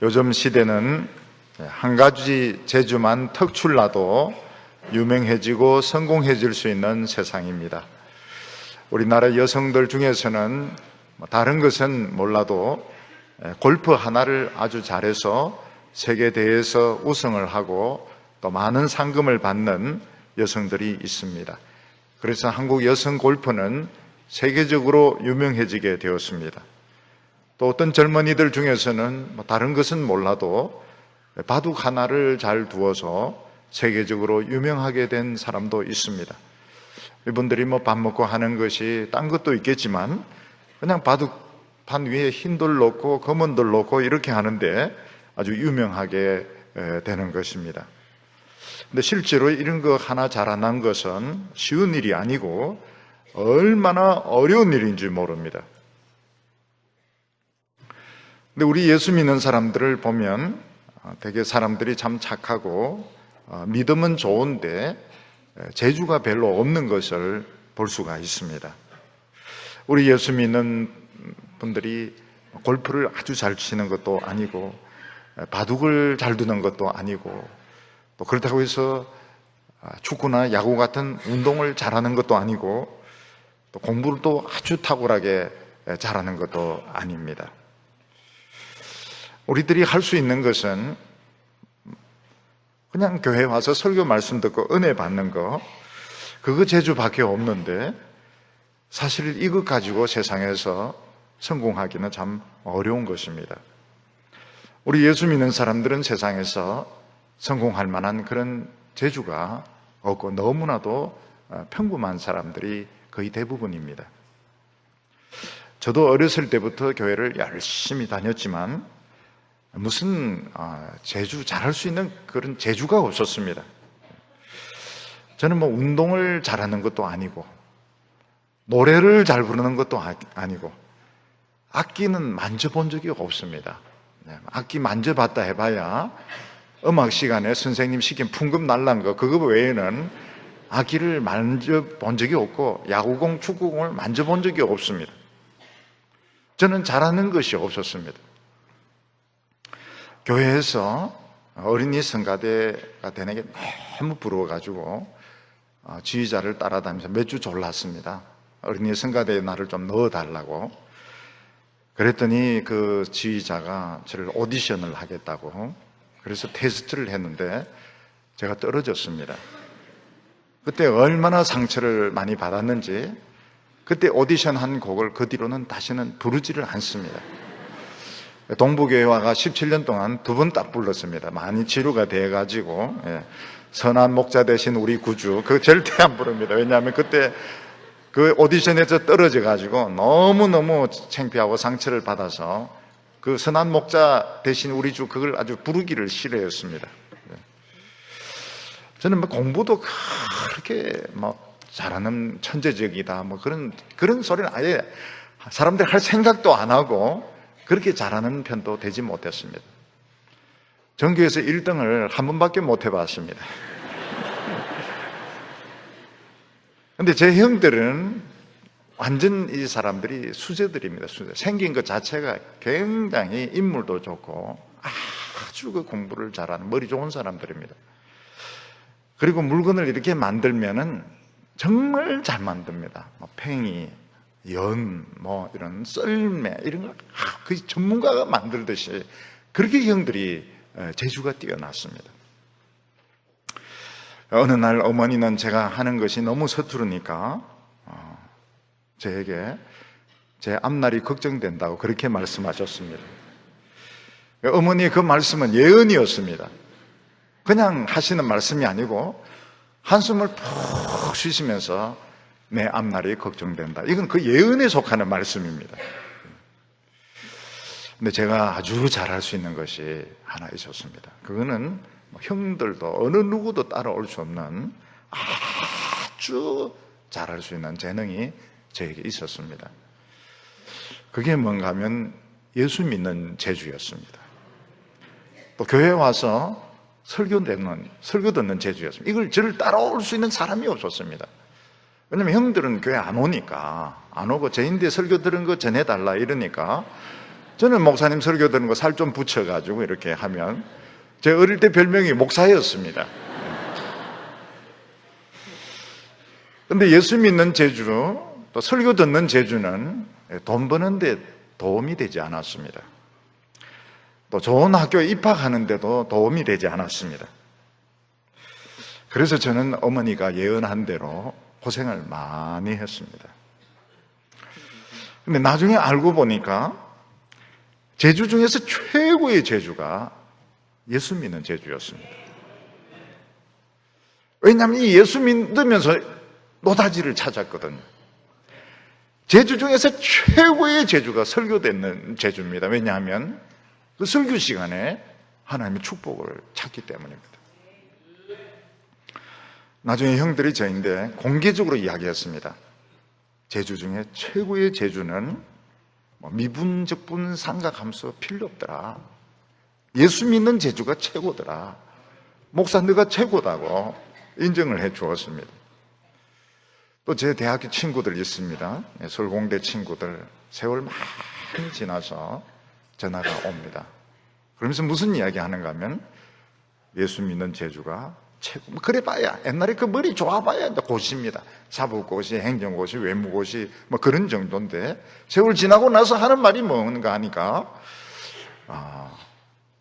요즘 시대는 한 가지 재주만 턱 출라도 유명해지고 성공해질 수 있는 세상입니다. 우리나라 여성들 중에서는 다른 것은 몰라도 골프 하나를 아주 잘해서 세계대회에서 우승을 하고 또 많은 상금을 받는 여성들이 있습니다. 그래서 한국 여성 골프는 세계적으로 유명해지게 되었습니다. 또 어떤 젊은이들 중에서는 다른 것은 몰라도 바둑 하나를 잘 두어서 세계적으로 유명하게 된 사람도 있습니다. 이분들이 밥 먹고 하는 것이 딴 것도 있겠지만 그냥 바둑판 위에 흰 돌 놓고 검은 돌 놓고 이렇게 하는데 아주 유명하게 되는 것입니다. 근데 실제로 이런 거 하나 자라난 것은 쉬운 일이 아니고 얼마나 어려운 일인지 모릅니다. 근데 우리 예수 믿는 사람들을 보면 되게 사람들이 참 착하고 믿음은 좋은데 재주가 별로 없는 것을 볼 수가 있습니다. 우리 예수 믿는 분들이 골프를 아주 잘 치는 것도 아니고 바둑을 잘 두는 것도 아니고 또 그렇다고 해서 축구나 야구 같은 운동을 잘하는 것도 아니고 또 공부를 또 아주 탁월하게 잘하는 것도 아닙니다. 우리들이 할 수 있는 것은 그냥 교회 와서 설교 말씀 듣고 은혜 받는 거, 그거 재주밖에 없는데 사실 이것 가지고 세상에서 성공하기는 참 어려운 것입니다. 우리 예수 믿는 사람들은 세상에서 성공할 만한 그런 재주가 없고 너무나도 평범한 사람들이 거의 대부분입니다. 저도 어렸을 때부터 교회를 열심히 다녔지만 무슨 재주 잘할 수 있는 그런 재주가 없었습니다. 저는 운동을 잘하는 것도 아니고 노래를 잘 부르는 것도 아니고 악기는 만져본 적이 없습니다. 악기 만져봤다 해봐야 음악 시간에 선생님 시킨 풍금 날란 거 그거 외에는 악기를 만져본 적이 없고 야구공, 축구공을 만져본 적이 없습니다. 저는 잘하는 것이 없었습니다. 교회에서 어린이 성가대가 되는 게 너무 부러워가지고 지휘자를 따라다니면서 몇 주 졸랐습니다. 어린이 성가대에 나를 좀 넣어달라고. 그랬더니 그 지휘자가 저를 오디션을 하겠다고 그래서 테스트를 했는데 제가 떨어졌습니다. 그때 얼마나 상처를 많이 받았는지 그때 오디션 한 곡을 그 뒤로는 다시는 부르지를 않습니다. 동부교회 와가 17년 동안 2번 딱 불렀습니다. 많이 치료가 돼가지고 선한 목자 되신 우리 구주 그거 절대 안 부릅니다. 왜냐하면 그때 그 오디션에서 떨어져가지고 너무너무 창피하고 상처를 받아서 그 선한 목자 되신 우리 주 그걸 아주 부르기를 싫어했습니다. 저는 공부도 그렇게 잘하는 천재적이다 그런 소리는 아예 사람들이 할 생각도 안 하고 그렇게 잘하는 편도 되지 못했습니다. 전교에서 1등을 한 번밖에 못 해봤습니다. 근데 제 형들은 완전 이 사람들이 수재들입니다. 생긴 것 자체가 굉장히 인물도 좋고 아주 그 공부를 잘하는 머리 좋은 사람들입니다. 그리고 물건을 이렇게 만들면은 정말 잘 만듭니다. 팽이, 연, 이런 썰매, 이런 거, 그 전문가가 만들듯이 그렇게 형들이 재주가 뛰어났습니다. 어느 날 어머니는 제가 하는 것이 너무 서투르니까 저에게 제 앞날이 걱정된다고 그렇게 말씀하셨습니다. 어머니의 그 말씀은 예언이었습니다. 그냥 하시는 말씀이 아니고 한숨을 푹 쉬시면서 내 앞날이 걱정된다. 이건 그 예언에 속하는 말씀입니다. 근데 제가 아주 잘할 수 있는 것이 하나 있었습니다. 그거는 형들도 어느 누구도 따라올 수 없는 아주 잘할 수 있는 재능이 저에게 있었습니다. 그게 뭔가 하면 예수 믿는 재주였습니다. 또 교회에 와서 설교 듣는 재주였습니다. 이걸 저를 따라올 수 있는 사람이 없었습니다. 왜냐면 형들은 교회 안 오니까, 안 오고 저인데 설교 들은 거 전해달라 이러니까 저는 목사님 설교 듣는 거 살 좀 붙여가지고 이렇게 하면, 제 어릴 때 별명이 목사였습니다. 근데 예수 믿는 재주, 또 설교 듣는 재주는 돈 버는데 도움이 되지 않았습니다. 또 좋은 학교에 입학하는데도 도움이 되지 않았습니다. 그래서 저는 어머니가 예언한 대로 고생을 많이 했습니다. 근데 나중에 알고 보니까 재주 중에서 최고의 재주가 예수 믿는 재주였습니다. 왜냐하면 이 예수 믿으면서 노다지를 찾았거든요. 재주 중에서 최고의 재주가 설교 듣는 재주입니다. 왜냐하면 그 설교 시간에 하나님의 축복을 찾기 때문입니다. 나중에 형들이 저인데 공개적으로 이야기했습니다. 재주 중에 최고의 재주는 미분적분 삼각함수 필요 없더라. 예수 믿는 재주가 최고더라. 목사 너가 최고다고 인정을 해 주었습니다. 또 제 대학교 친구들 있습니다. 서울공대 친구들 세월 많이 지나서 전화가 옵니다. 그러면서 무슨 이야기 하는가 하면 예수 믿는 재주가 최고. 그래 봐야 옛날에 그 머리 좋아봐야 고시입니다. 사법고시, 행정고시, 외무고시 뭐 그런 정도인데 세월 지나고 나서 하는 말이 뭔가 하니까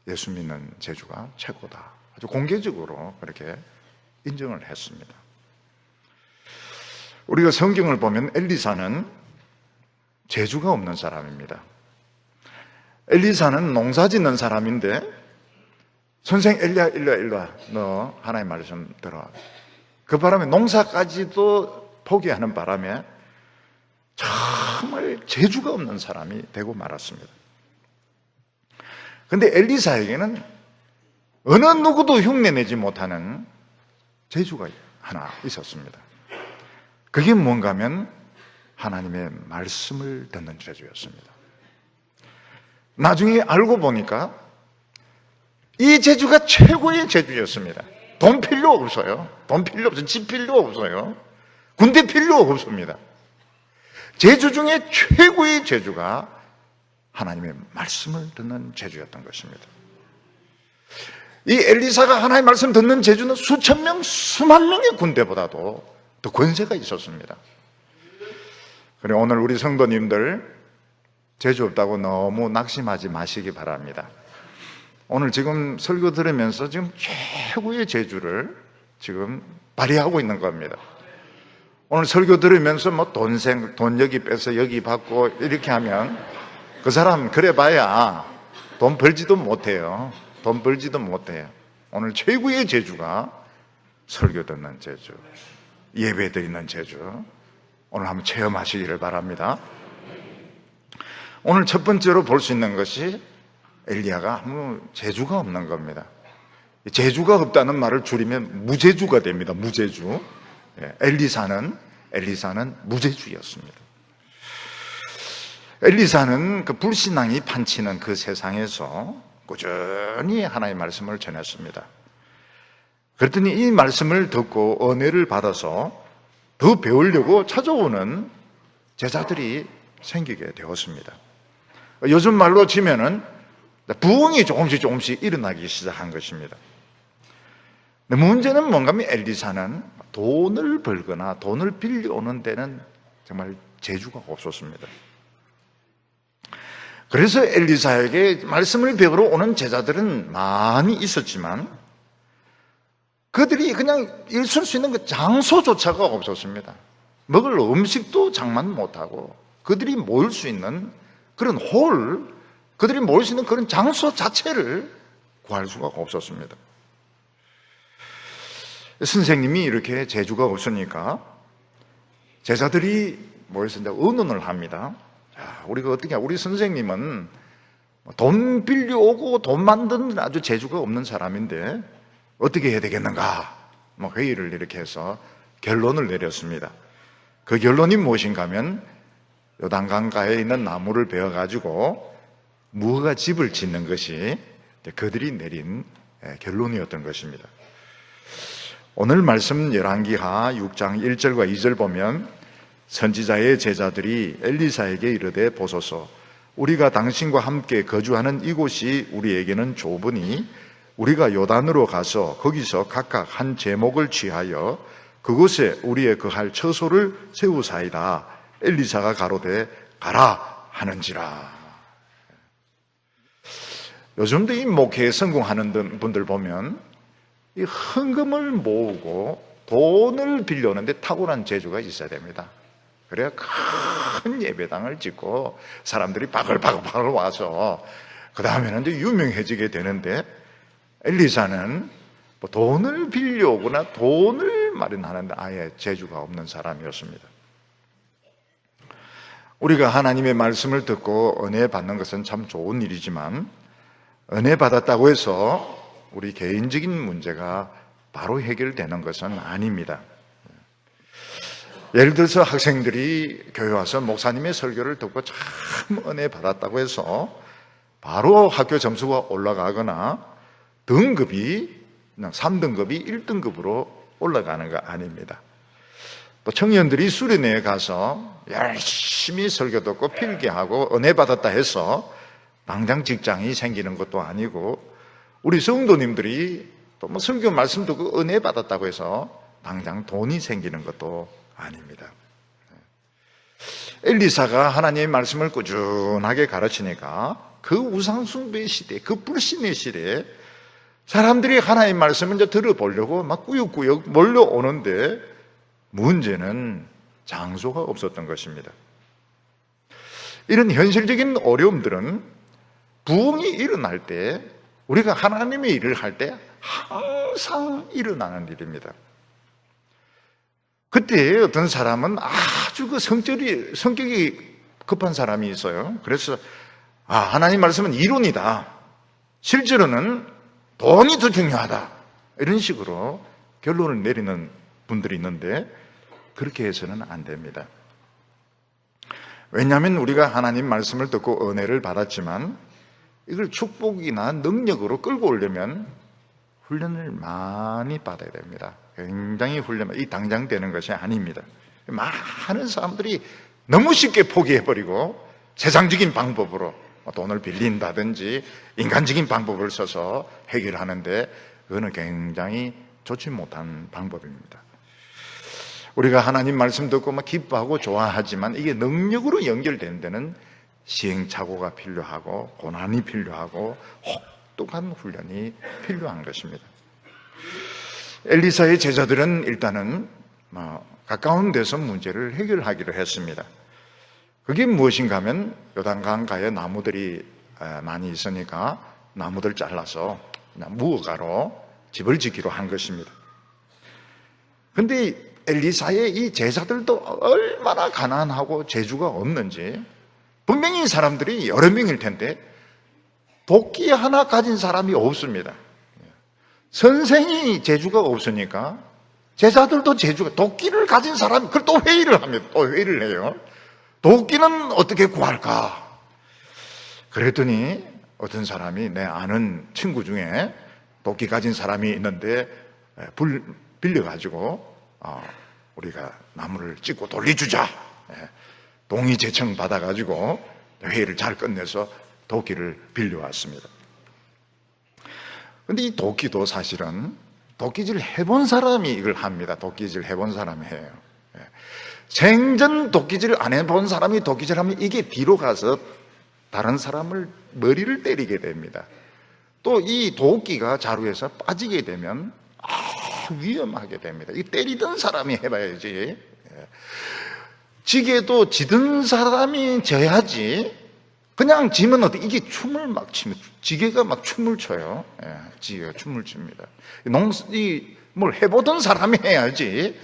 예수 믿는 재주가 최고다. 아주 공개적으로 그렇게 인정을 했습니다. 우리가 성경을 보면 엘리사는 재주가 없는 사람입니다. 엘리사는 농사 짓는 사람인데 선생 엘리야 일로 와. 너 하나님 말씀 들어. 그 바람에 농사까지도 포기하는 바람에 정말 재주가 없는 사람이 되고 말았습니다. 그런데 엘리사에게는 어느 누구도 흉내내지 못하는 재주가 하나 있었습니다. 그게 뭔가 하면 하나님의 말씀을 듣는 재주였습니다. 나중에 알고 보니까 이 재주가 최고의 재주였습니다. 돈 필요 없어요. 돈 필요 없어요. 집 필요 없어요. 군대 필요 없습니다. 재주 중에 최고의 재주가 하나님의 말씀을 듣는 재주였던 것입니다. 이 엘리사가 하나님의 말씀 듣는 재주는 수천 명, 수만 명의 군대보다도 더 권세가 있었습니다. 그래 오늘 우리 성도님들 재주 없다고 너무 낙심하지 마시기 바랍니다. 오늘 지금 설교 들으면서 지금 최고의 재주를 지금 발휘하고 있는 겁니다. 오늘 설교 들으면서 뭐 돈 여기 빼서 여기 받고 이렇게 하면 그 사람 그래 봐야 돈 벌지도 못해요. 돈 벌지도 못해요. 오늘 최고의 재주가 설교 듣는 재주, 예배 드리는 재주, 오늘 한번 체험하시기를 바랍니다. 오늘 첫 번째로 볼 수 있는 것이 엘리야가 아무 재주가 없는 겁니다. 재주가 없다는 말을 줄이면 무재주가 됩니다. 무재주. 엘리사는 무재주였습니다. 엘리사는 그 불신앙이 판치는 그 세상에서 꾸준히 하나님의 말씀을 전했습니다. 그랬더니 이 말씀을 듣고 은혜를 받아서 더 배우려고 찾아오는 제자들이 생기게 되었습니다. 요즘 말로 치면은 부흥이 조금씩 일어나기 시작한 것입니다. 근데 문제는 뭔가 하면 엘리사는 돈을 벌거나 돈을 빌려오는 데는 정말 재주가 없었습니다. 그래서 엘리사에게 말씀을 배우러 오는 제자들은 많이 있었지만 그들이 그냥 있을 수 있는 그 장소조차가 없었습니다. 먹을 음식도 장만 못하고 그들이 모일 수 있는 그런 그들이 모일 수 있는 그런 장소 자체를 구할 수가 없었습니다. 선생님이 이렇게 재주가 없으니까 제자들이 모여서 이제 의논을 합니다. 자, 우리가 어떻게, 우리 선생님은 돈 빌려오고 돈 만드는 아주 재주가 없는 사람인데 어떻게 해야 되겠는가? 회의를 이렇게 해서 결론을 내렸습니다. 그 결론이 무엇인가 하면 요단강가에 있는 나무를 베어가지고 무화과 집을 짓는 것이 그들이 내린 결론이었던 것입니다. 오늘 말씀 열왕기하 6장 1절과 2절 보면 선지자의 제자들이 엘리사에게 이르되 보소서 우리가 당신과 함께 거주하는 이곳이 우리에게는 좁으니 우리가 요단으로 가서 거기서 각각 한 제목을 취하여 그곳에 우리의 거할 처소를 세우사이다. 엘리사가 가로되 가라 하는지라. 요즘도 이 목회에 성공하는 분들 보면 이 헌금을 모으고 돈을 빌려오는데 탁월한 재주가 있어야 됩니다. 그래야 큰 예배당을 짓고 사람들이 바글바글 와서 그 다음에는 이제 유명해지게 되는데, 엘리사는 뭐 돈을 빌려오거나 돈을 마련하는데 아예 재주가 없는 사람이었습니다. 우리가 하나님의 말씀을 듣고 은혜 받는 것은 참 좋은 일이지만, 은혜 받았다고 해서 우리 개인적인 문제가 바로 해결되는 것은 아닙니다. 예를 들어서 학생들이 교회 와서 목사님의 설교를 듣고 참 은혜 받았다고 해서 바로 학교 점수가 올라가거나 등급이 3등급이 1등급으로 올라가는 거 아닙니다. 또 청년들이 수련회에 가서 열심히 설교 듣고 필기하고 은혜 받았다 해서 당장 직장이 생기는 것도 아니고, 우리 성도님들이 또 뭐 설교 말씀 듣고 은혜 받았다고 해서 당장 돈이 생기는 것도 아닙니다. 엘리사가 하나님의 말씀을 꾸준하게 가르치니까 그 우상숭배 시대, 그 불신의 시대에 사람들이 하나님의 말씀을 이제 들어보려고 막 꾸역꾸역 몰려오는데, 문제는 장소가 없었던 것입니다. 이런 현실적인 어려움들은 부흥이 일어날 때, 우리가 하나님의 일을 할 때 항상 일어나는 일입니다. 그때 어떤 사람은 아주 그 성격이 급한 사람이 있어요. 그래서 하나님 말씀은 이론이다, 실제로는 돈이 더 중요하다, 이런 식으로 결론을 내리는 분들이 있는데, 그렇게 해서는 안 됩니다. 왜냐하면 우리가 하나님 말씀을 듣고 은혜를 받았지만 이걸 축복이나 능력으로 끌고 오려면 훈련을 많이 받아야 됩니다. 굉장히 이 당장 되는 것이 아닙니다. 많은 사람들이 너무 쉽게 포기해버리고 세상적인 방법으로 돈을 빌린다든지 인간적인 방법을 써서 해결하는데, 그거는 굉장히 좋지 못한 방법입니다. 우리가 하나님 말씀 듣고 막 기뻐하고 좋아하지만 이게 능력으로 연결되는 데는 시행착오가 필요하고 고난이 필요하고 혹독한 훈련이 필요한 것입니다. 엘리사의 제자들은 일단은 가까운 데서 문제를 해결하기로 했습니다. 그게 무엇인가 하면 요단강가에 나무들이 많이 있으니까 나무들 잘라서 무화과로 집을 짓기로 한 것입니다. 그런데 엘리사의 이 제자들도 얼마나 가난하고 재주가 없는지, 분명히 사람들이 여러 명일 텐데 도끼 하나 가진 사람이 없습니다. 선생이 재주가 없으니까 제자들도 도끼를 가진 사람이, 그걸 또 회의를 합니다. 또 회의를 해요. 도끼는 어떻게 구할까? 그랬더니 어떤 사람이, 내 아는 친구 중에 도끼 가진 사람이 있는데 빌려가지고 우리가 나무를 찍고 돌려주자. 동의 제청 받아가지고 회의를 잘 끝내서 도끼를 빌려왔습니다. 그런데 이 도끼도 사실은 도끼질 해본 사람이 이걸 합니다. 도끼질 해본 사람이 해요. 생전 도끼질 안 해본 사람이 도끼질 하면 이게 뒤로 가서 다른 사람을 머리를 때리게 됩니다. 또 이 도끼가 자루에서 빠지게 되면 위험하게 됩니다. 이 때리던 사람이 해봐야지. 지게도 지든 사람이 져야지. 그냥 지면 어떻게, 이게 춤을 막 치면, 지게가 막 춤을 춰요. 지게가 춤을 춥니다. 뭘 해보던 사람이 해야지.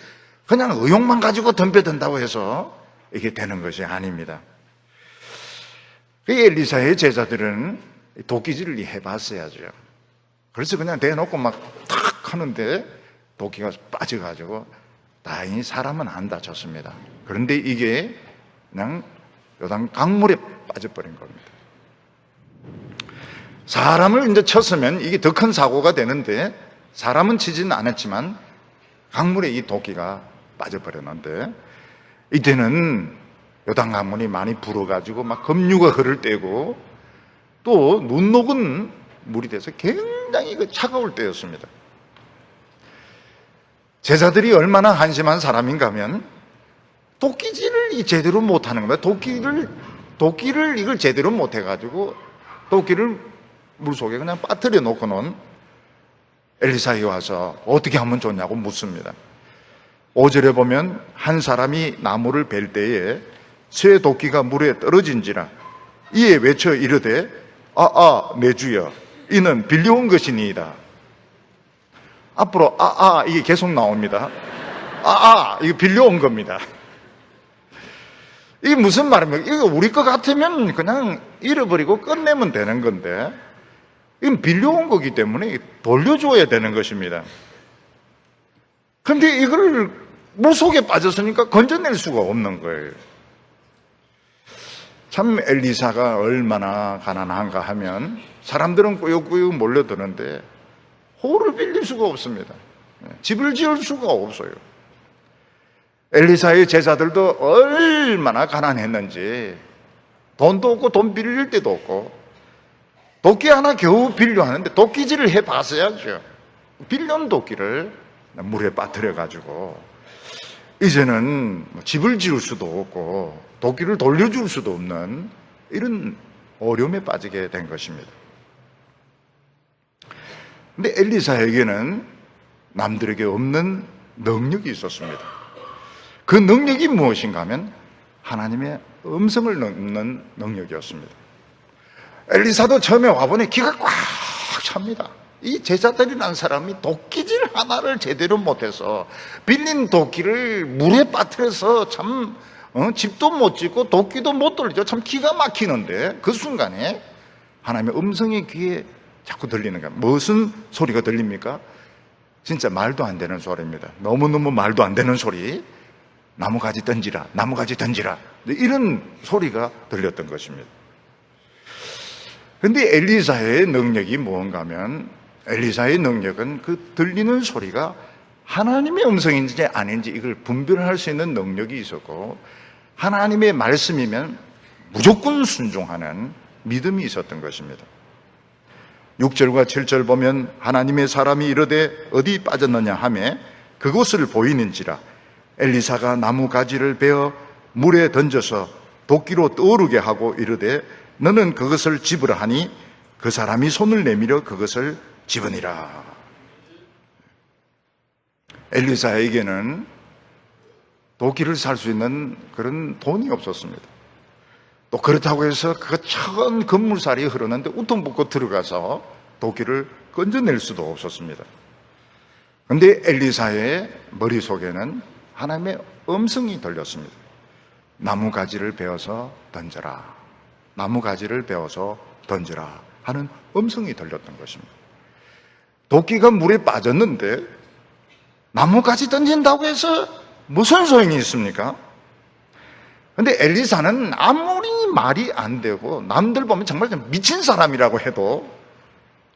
그냥 의욕만 가지고 덤벼든다고 해서 이게 되는 것이 아닙니다. 엘리사의 제자들은 도끼질을 해봤어야죠. 그래서 그냥 대놓고 막 탁 하는데 도끼가 빠져가지고 다행히 사람은 안 다쳤습니다. 그런데 이게 그냥 요단 강물에 빠져버린 겁니다. 사람을 이제 쳤으면 이게 더 큰 사고가 되는데, 사람은 치지는 않았지만 강물에 이 도끼가 빠져버렸는데, 이때는 요단 강물이 많이 불어가지고 막 급류가 흐를 때고, 또 눈 녹은 물이 돼서 굉장히 차가울 때였습니다. 제자들이 얼마나 한심한 사람인가 하면 도끼질을 제대로 못하는 겁니다. 도끼를 이걸 제대로 못해가지고 도끼를 물속에 그냥 빠뜨려 놓고는 엘리사에 와서 어떻게 하면 좋냐고 묻습니다. 5절에 보면 한 사람이 나무를 벨 때에 새 도끼가 물에 떨어진지라 이에 외쳐 이르되 내 주여 이는 빌려온 것이니이다. 앞으로 이게 계속 나옵니다. 이거 빌려온 겁니다. 이게 무슨 말입니까? 이거 우리 것 같으면 그냥 잃어버리고 끝내면 되는 건데, 이건 빌려온 거기 때문에 돌려줘야 되는 것입니다. 그런데 이걸 물속에 빠졌으니까 건져낼 수가 없는 거예요. 참 엘리사가 얼마나 가난한가 하면 사람들은 꾸역꾸역 몰려드는데 호를 빌릴 수가 없습니다. 집을 지을 수가 없어요. 엘리사의 제자들도 얼마나 가난했는지 돈도 없고 돈 빌릴 데도 없고 도끼 하나 겨우 빌려하는데 도끼질을 해봤어야죠. 빌려온 도끼를 물에 빠뜨려가지고 이제는 집을 지을 수도 없고 도끼를 돌려줄 수도 없는 이런 어려움에 빠지게 된 것입니다. 근데 엘리사에게는 남들에게 없는 능력이 있었습니다. 그 능력이 무엇인가 하면 하나님의 음성을 듣는 능력이었습니다. 엘리사도 처음에 와보니 기가 꽉 찹니다. 이 제자들이라는 사람이 도끼질 하나를 제대로 못해서 빌린 도끼를 물에 빠뜨려서 참 집도 못 짓고 도끼도 못 돌리죠. 참 기가 막히는데 그 순간에 하나님의 음성이 귀에 자꾸 들리는 거예요. 무슨 소리가 들립니까? 진짜 말도 안 되는 소리입니다. 너무너무 말도 안 되는 소리. 나무가지 던지라, 나무가지 던지라. 이런 소리가 들렸던 것입니다. 그런데 엘리사의 능력이 무언가 하면 엘리사의 능력은 그 들리는 소리가 하나님의 음성인지 아닌지 이걸 분별할 수 있는 능력이 있었고 하나님의 말씀이면 무조건 순종하는 믿음이 있었던 것입니다. 6절과 7절 보면 하나님의 사람이 이르되 어디 빠졌느냐 하매 그곳을 보이는지라 엘리사가 나무 가지를 베어 물에 던져서 도끼로 떠오르게 하고 이르되 너는 그것을 집으라 하니 그 사람이 손을 내밀어 그것을 집으니라. 엘리사에게는 도끼를 살 수 있는 그런 돈이 없었습니다. 또 그렇다고 해서 그 차가운 건물살이 흐르는데 우통벗고 들어가서 도끼를 건져낼 수도 없었습니다. 그런데 엘리사의 머릿속에는 하나님의 음성이 들렸습니다. 나무가지를 베어서 던져라. 나무가지를 베어서 던져라 하는 음성이 들렸던 것입니다. 도끼가 물에 빠졌는데 나무가지 던진다고 해서 무슨 소용이 있습니까? 그런데 엘리사는 아무리 말이 안 되고 남들 보면 정말 미친 사람이라고 해도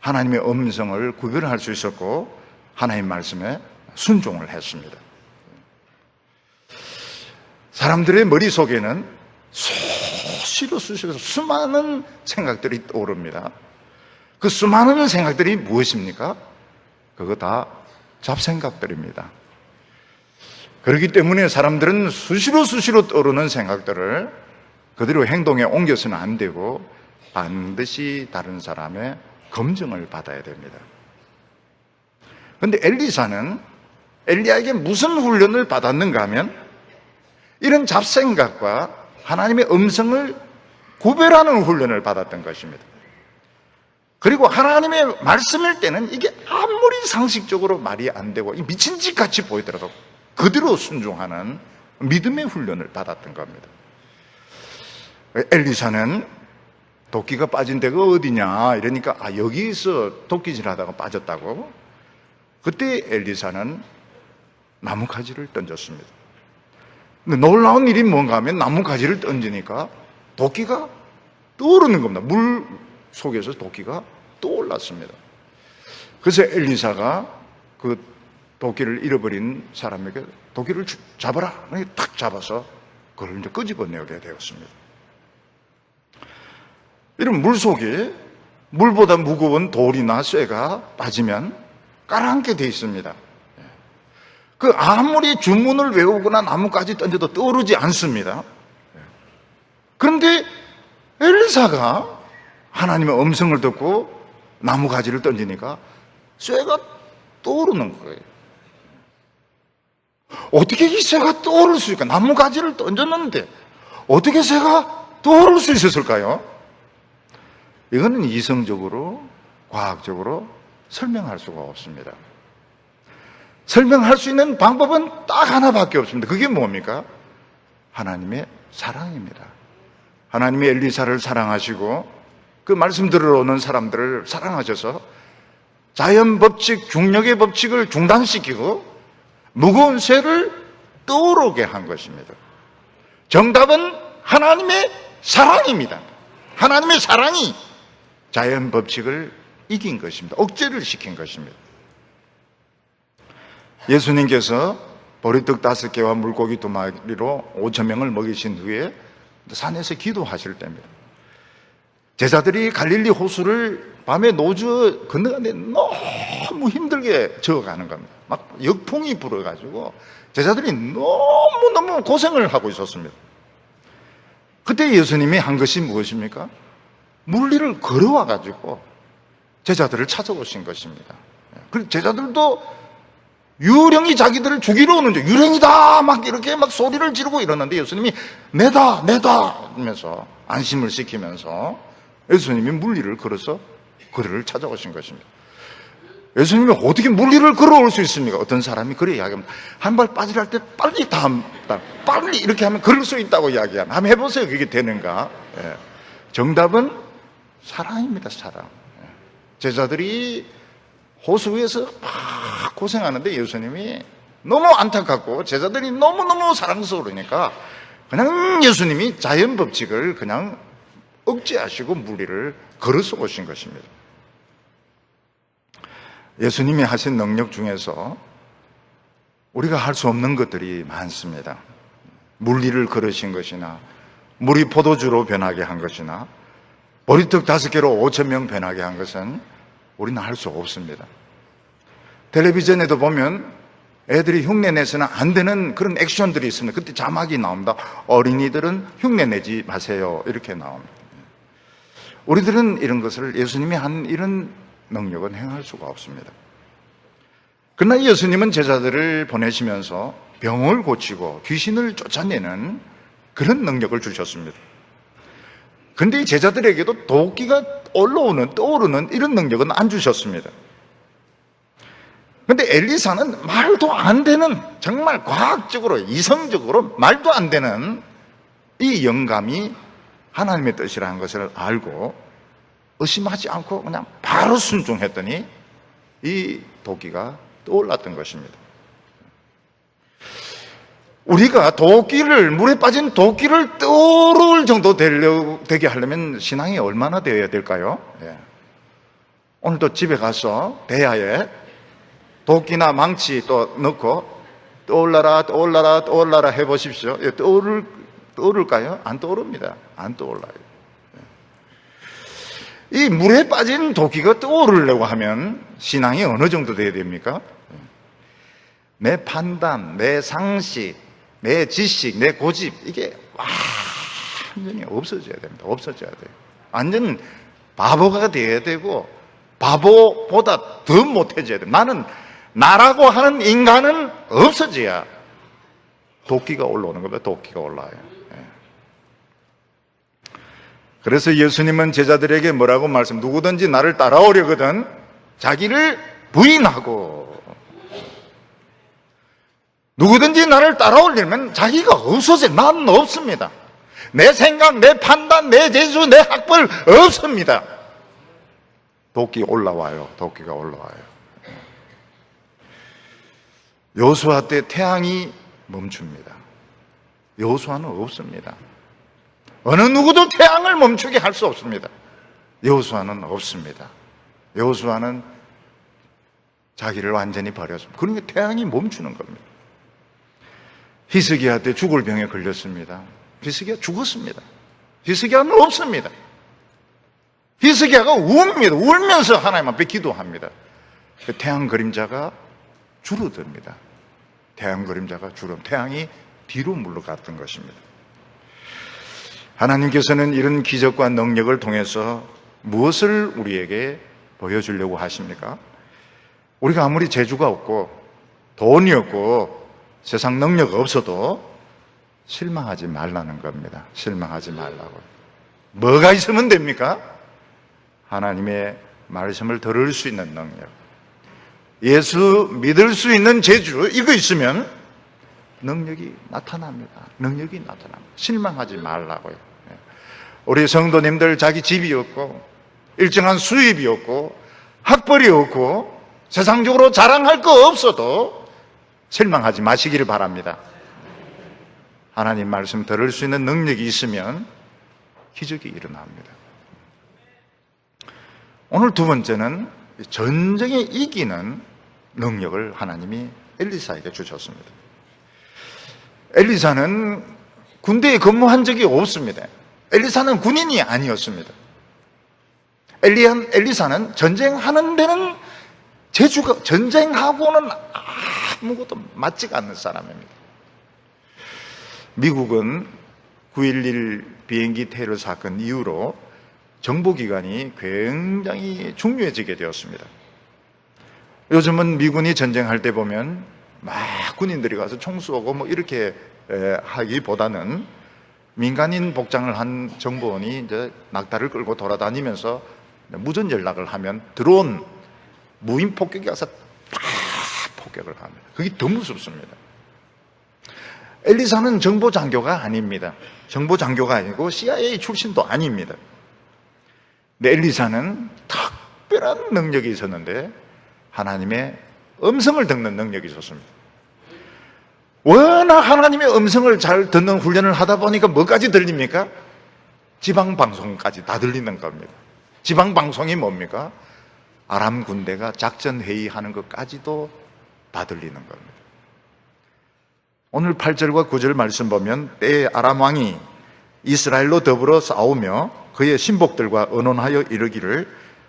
하나님의 음성을 구별할 수 있었고 하나님 말씀에 순종을 했습니다. 사람들의 머릿속에는 수시로 수많은 생각들이 떠오릅니다. 그 수많은 생각들이 무엇입니까? 그거 다 잡생각들입니다. 그렇기 때문에 사람들은 수시로 떠오르는 생각들을 그대로 행동에 옮겨서는 안 되고 반드시 다른 사람의 검증을 받아야 됩니다. 그런데 엘리사는 엘리야에게 무슨 훈련을 받았는가 하면 이런 잡생각과 하나님의 음성을 구별하는 훈련을 받았던 것입니다. 그리고 하나님의 말씀일 때는 이게 아무리 상식적으로 말이 안 되고 미친 짓 같이 보이더라도 그대로 순종하는 믿음의 훈련을 받았던 겁니다. 엘리사는 도끼가 빠진 데가 어디냐 이러니까 여기서 도끼질 하다가 빠졌다고. 그때 엘리사는 나무가지를 던졌습니다. 근데 놀라운 일이 뭔가 하면 나무가지를 던지니까 도끼가 떠오르는 겁니다. 물 속에서 도끼가 떠올랐습니다. 그래서 엘리사가 그 도끼를 잃어버린 사람에게 도끼를 잡아라. 탁 잡아서 그걸 이제 끄집어내게 되었습니다. 이런 물속에 물보다 무거운 돌이나 쇠가 빠지면 가라앉게 되어 있습니다. 그 아무리 주문을 외우거나 나뭇가지 던져도 떠오르지 않습니다. 그런데 엘리사가 하나님의 음성을 듣고 나뭇가지를 던지니까 쇠가 떠오르는 거예요. 어떻게 이 쇠가 떠오를 수 있을까? 나뭇가지를 던졌는데 어떻게 쇠가 떠오를 수 있었을까요? 이거는 이성적으로, 과학적으로 설명할 수가 없습니다. 설명할 수 있는 방법은 딱 하나밖에 없습니다. 그게 뭡니까? 하나님의 사랑입니다. 하나님이 엘리사를 사랑하시고 그 말씀 들으러 오는 사람들을 사랑하셔서 자연 법칙, 중력의 법칙을 중단시키고 무거운 쇠를 떠오르게 한 것입니다. 정답은 하나님의 사랑입니다. 하나님의 사랑이 자연 법칙을 이긴 것입니다. 억제를 시킨 것입니다. 예수님께서 보리떡 5개와 물고기 2마리로 5,000명을 먹이신 후에 산에서 기도하실 때입니다. 제자들이 갈릴리 호수를 밤에 노저 건너가는데 너무 힘들게 저어가는 겁니다. 막 역풍이 불어가지고 제자들이 너무너무 고생을 하고 있었습니다. 그때 예수님이 한 것이 무엇입니까? 물리를 걸어와가지고 제자들을 찾아오신 것입니다. 그리고 제자들도 유령이 자기들을 죽이러 오는 줄, 유령이다! 막 이렇게 막 소리를 지르고 이러는데 예수님이 내다! 하면서 안심을 시키면서 예수님이 물리를 걸어서 그들을 찾아오신 것입니다. 예수님이 어떻게 물리를 걸어올 수 있습니까? 어떤 사람이 그래 이야기합니다. 한 발 빠지랄 때 빨리 빨리 이렇게 하면 걸을 수 있다고 이야기합니다. 한번 해보세요. 그게 되는가? 예. 정답은 사랑입니다. 사랑. 예. 제자들이 호수 위에서 막 고생하는데 예수님이 너무 안타깝고 제자들이 너무너무 사랑스러우니까 그냥 예수님이 자연 법칙을 그냥 억제하시고 물리를 걸어서 오신 것입니다. 예수님이 하신 능력 중에서 우리가 할 수 없는 것들이 많습니다. 물리를 걸으신 것이나 물이 포도주로 변하게 한 것이나 보리떡 5개로 5,000명 변하게 한 것은 우리는 할 수 없습니다. 텔레비전에도 보면 애들이 흉내내서는 안 되는 그런 액션들이 있습니다. 그때 자막이 나옵니다. 어린이들은 흉내내지 마세요. 이렇게 나옵니다. 우리들은 이런 것을 예수님이 한 이런 능력은 행할 수가 없습니다. 그러나 예수님은 제자들을 보내시면서 병을 고치고 귀신을 쫓아내는 그런 능력을 주셨습니다. 그런데 이 제자들에게도 도끼가 떠오르는 이런 능력은 안 주셨습니다. 그런데 엘리사는 말도 안 되는, 정말 과학적으로 이성적으로 말도 안 되는 이 영감이 하나님의 뜻이라는 것을 알고 의심하지 않고 그냥 바로 순종했더니 이 도끼가 떠올랐던 것입니다. 우리가 물에 빠진 도끼를 떠오를 정도 되게 하려면 신앙이 얼마나 되어야 될까요? 예. 오늘도 집에 가서 대야에 도끼나 망치 또 넣고 떠올라라 해보십시오. 예, 떠오를까요? 안 떠오릅니다. 안 떠올라요. 이 물에 빠진 도끼가 떠오르려고 하면 신앙이 어느 정도 돼야 됩니까? 내 판단, 내 상식, 내 지식, 내 고집, 이게 완전히 없어져야 됩니다. 없어져야 돼요. 완전 바보가 돼야 되고 바보보다 더 못해져야 돼요. 나라고 하는 인간은 없어져야 도끼가 올라오는 겁니다. 도끼가 올라와요. 그래서 예수님은 제자들에게 뭐라고 누구든지 나를 따라오려거든 자기를 부인하고, 누구든지 나를 따라오려면 자기가 없어져요. 난 없습니다. 내 생각, 내 판단, 내 재주, 내 학벌 없습니다. 도끼 올라와요. 도끼가 올라와요. 여호수아 때 태양이 멈춥니다. 여호수아는 없습니다. 어느 누구도 태양을 멈추게 할 수 없습니다. 여호수아는 없습니다. 여호수아는 자기를 완전히 버렸습니다. 그러니까 태양이 멈추는 겁니다. 히스기야한테 죽을 병에 걸렸습니다. 히스기야 죽었습니다. 히스기야는 없습니다. 히스기야가 웁니다. 울면서 하나님 앞에 기도합니다. 태양 그림자가 줄어듭니다. 태양 그림자가 태양이 뒤로 물러갔던 것입니다. 하나님께서는 이런 기적과 능력을 통해서 무엇을 우리에게 보여주려고 하십니까? 우리가 아무리 재주가 없고 돈이 없고 세상 능력 없어도 실망하지 말라는 겁니다. 실망하지 말라고. 뭐가 있으면 됩니까? 하나님의 말씀을 들을 수 있는 능력, 예수 믿을 수 있는 재주, 이거 있으면 능력이 나타납니다. 능력이 나타납니다. 실망하지 말라고요. 우리 성도님들 자기 집이 없고 일정한 수입이 없고 학벌이 없고 세상적으로 자랑할 거 없어도 실망하지 마시기를 바랍니다. 하나님 말씀 들을 수 있는 능력이 있으면 기적이 일어납니다. 오늘 두 번째는 전쟁에 이기는 능력을 하나님이 엘리사에게 주셨습니다. 엘리사는 군대에 근무한 적이 없습니다. 엘리사는 군인이 아니었습니다. 엘리사는 전쟁하는 데는 재주가, 전쟁하고는 아무것도 맞지가 않는 사람입니다. 미국은 9.11 비행기 테러 사건 이후로 정보기관이 굉장히 중요해지게 되었습니다. 요즘은 미군이 전쟁할 때 보면 막 군인들이 가서 총 쏘고 뭐 이렇게 하기보다는 민간인 복장을 한 정보원이 이제 낙타를 끌고 돌아다니면서 무전 연락을 하면 드론 무인 폭격이 와서 다 폭격을 합니다. 그게 더 무섭습니다. 엘리사는 정보장교가 아닙니다. 정보장교가 아니고 CIA 출신도 아닙니다. 근데 엘리사는 특별한 능력이 있었는데 하나님의 음성을 듣는 능력이 있었습니다. 워낙 하나님의 음성을 잘 듣는 훈련을 하다 보니까 뭐까지 들립니까? 지방방송까지 다 들리는 겁니다. 지방방송이 뭡니까? 아람 군대가 작전회의하는 것까지도 다 들리는 겁니다. 오늘 8절과 9절 말씀 보면 때에 아람 왕이 이스라엘로 더불어 싸우며 그의 신복들과 언론하여 이르기를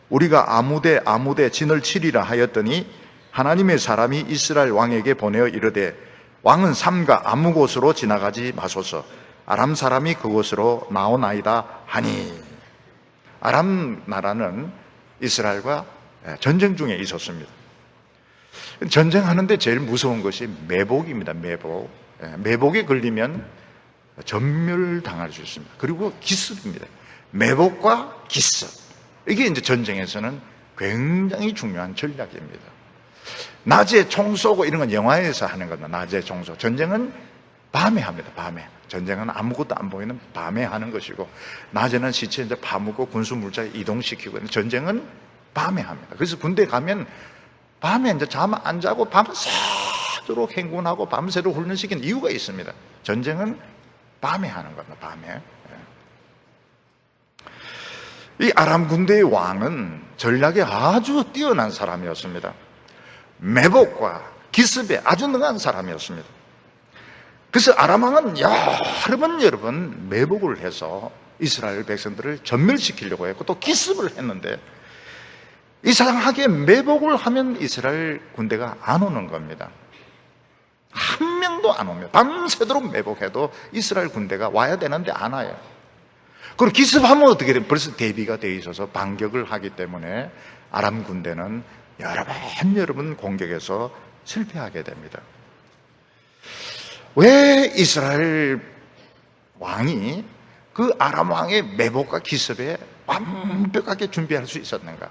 우리가 아무데 진을 치리라 하였더니 하나님의 사람이 이스라엘 왕에게 보내어 이르되 왕은 삼가 아무 곳으로 지나가지 마소서 아람 사람이 그곳으로 나오나이다 하니. 아람 나라는 이스라엘과 전쟁 중에 있었습니다. 전쟁하는데 제일 무서운 것이 매복입니다. 매복에 걸리면 전멸당할 수 있습니다. 그리고 기습입니다. 매복과 기습, 이게 이제 전쟁에서는 굉장히 중요한 전략입니다. 낮에 총 쏘고 이런 건 영화에서 하는 겁니다. 낮에 총 쏘고. 전쟁은 밤에 합니다. 밤에. 전쟁은 아무것도 안 보이는 밤에 하는 것이고, 낮에는 시체 이제 파묻고 군수 물자 이동시키고, 전쟁은 밤에 합니다. 그래서 군대 가면 밤에 이제 잠 안 자고 밤새도록 행군하고 밤새도록 훈련시키는 이유가 있습니다. 전쟁은 밤에 하는 겁니다. 밤에. 이 아람 군대의 왕은 전략에 아주 뛰어난 사람이었습니다. 매복과 기습에 아주 능한 사람이었습니다. 그래서 아람 왕은 여러 번 매복을 해서 이스라엘 백성들을 전멸시키려고 했고 또 기습을 했는데, 이상하게 매복을 하면 이스라엘 군대가 안 오는 겁니다. 한 명도 안 옵니다. 밤새도록 매복해도 이스라엘 군대가 와야 되는데 안 와요. 그리고 기습하면 어떻게 돼요? 벌써 대비가 돼 있어서 반격을 하기 때문에 아람 군대는 여러 번 공격해서 실패하게 됩니다. 왜 이스라엘 왕이 그 아람 왕의 매복과 기습에 완벽하게 준비할 수 있었는가?